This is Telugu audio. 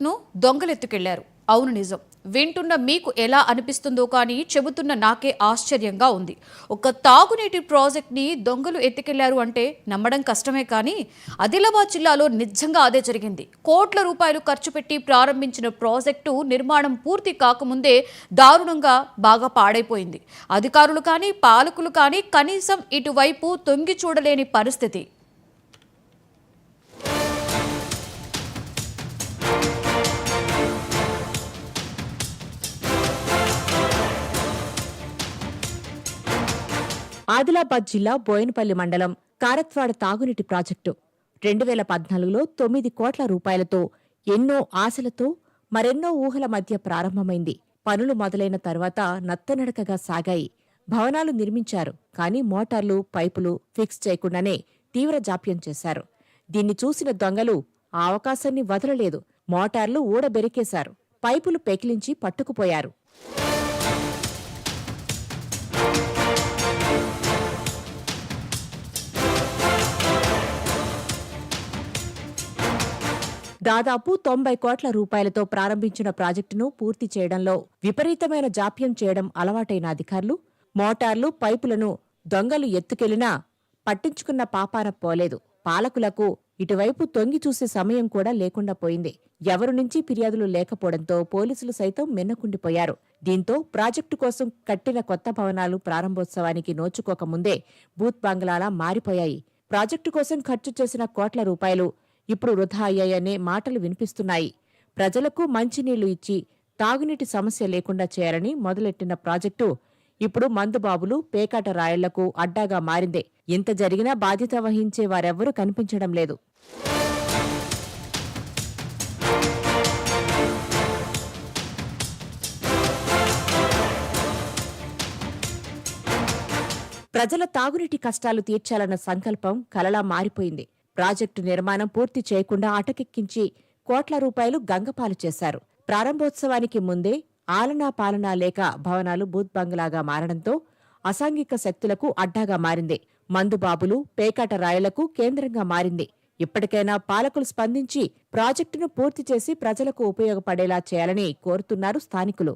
ప్రాజెక్టును దొంగలెత్తుకెళ్లారు. అవును నిజం. వింటున్న మీకు ఎలా అనిపిస్తుందో కానీ చెబుతున్న నాకే ఆశ్చర్యంగా ఉంది. ఒక తాగునీటి ప్రాజెక్ట్ని దొంగలు ఎత్తుకెళ్లారు అంటే నమ్మడం కష్టమే కానీ ఆదిలాబాద్ జిల్లాలో నిజంగా అదే జరిగింది. కోట్ల రూపాయలు ఖర్చు పెట్టి ప్రారంభించిన ప్రాజెక్టు నిర్మాణం పూర్తి కాకముందే దారుణంగా బాగా పాడైపోయింది. అధికారులు కానీ పాలకులు కానీ కనీసం ఇటువైపు తొంగి చూడలేని పరిస్థితి. ఆదిలాబాద్ జిల్లా బోయినపల్లి మండలం కారత్వాడ తాగునీటి ప్రాజెక్టు 2014లో 9 కోట్ల రూపాయలతో ఎన్నో ఆశలతో మరెన్నో ఊహల మధ్య ప్రారంభమైంది. పనులు మొదలైన తర్వాత నత్తనడకగా సాగాయి. భవనాలు నిర్మించారు, కానీ మోటార్లు, పైపులు ఫిక్స్ చేయకుండానే తీవ్ర జాప్యం చేశారు. దీన్ని చూసిన దొంగలు ఆ అవకాశాన్ని వదలలేదు. మోటార్లు ఊడబెరికేశారు, పైపులు పెకిలించి పట్టుకుపోయారు. దాదాపు 90 కోట్ల రూపాయలతో ప్రారంభించిన ప్రాజెక్టును పూర్తి చేయడంలో విపరీతమైన జాప్యం చేయడం అలవాటైన అధికారులు మోటార్లు, పైపులను దొంగలు ఎత్తుకెళ్లినా పట్టించుకున్న పాపాన పోలేదు. పాలకులకు ఇటువైపు తొంగి చూసే సమయం కూడా లేకుండా పోయింది. ఎవరి నుంచి ఫిర్యాదులు లేకపోవడంతో పోలీసులు సైతం మిన్నకుండిపోయారు. దీంతో ప్రాజెక్టు కోసం కట్టిన కొత్త భవనాలు ప్రారంభోత్సవానికి నోచుకోకముందే బూత్ బంగ్లాలా మారిపోయాయి. ప్రాజెక్టు కోసం ఖర్చు చేసిన కోట్ల రూపాయలు ఇప్పుడు వృధా అయ్యాయనే మాటలు వినిపిస్తున్నాయి. ప్రజలకు మంచినీళ్లు ఇచ్చి తాగునీటి సమస్య లేకుండా చేయాలని మొదలెట్టిన ప్రాజెక్టు ఇప్పుడు మందుబాబులు, పేకాట రాయళ్లకు అడ్డాగా మారిందే. ఇంత జరిగినా బాధ్యత వహించే వారెవ్వరూ కనిపించడం లేదు. ప్రజల తాగునీటి కష్టాలు తీర్చాలన్న సంకల్పం కలలా మారిపోయింది. ప్రాజెక్టు నిర్మాణం పూర్తి చేయకుండా అటకెక్కించి కోట్ల రూపాయలు గంగపాలు చేశారు. ప్రారంభోత్సవానికి ముందే ఆలనా పాలనా లేక భవనాలు బూత్ బంగ్లాగా మారడంతో అసాంఘిక శక్తులకు అడ్డాగా మారింది. మందుబాబులు, పేకాట రాయలకు కేంద్రంగా మారింది. ఇప్పటికైనా పాలకులు స్పందించి ప్రాజెక్టును పూర్తి చేసి ప్రజలకు ఉపయోగపడేలా చేయాలని కోరుతున్నారు స్థానికులు.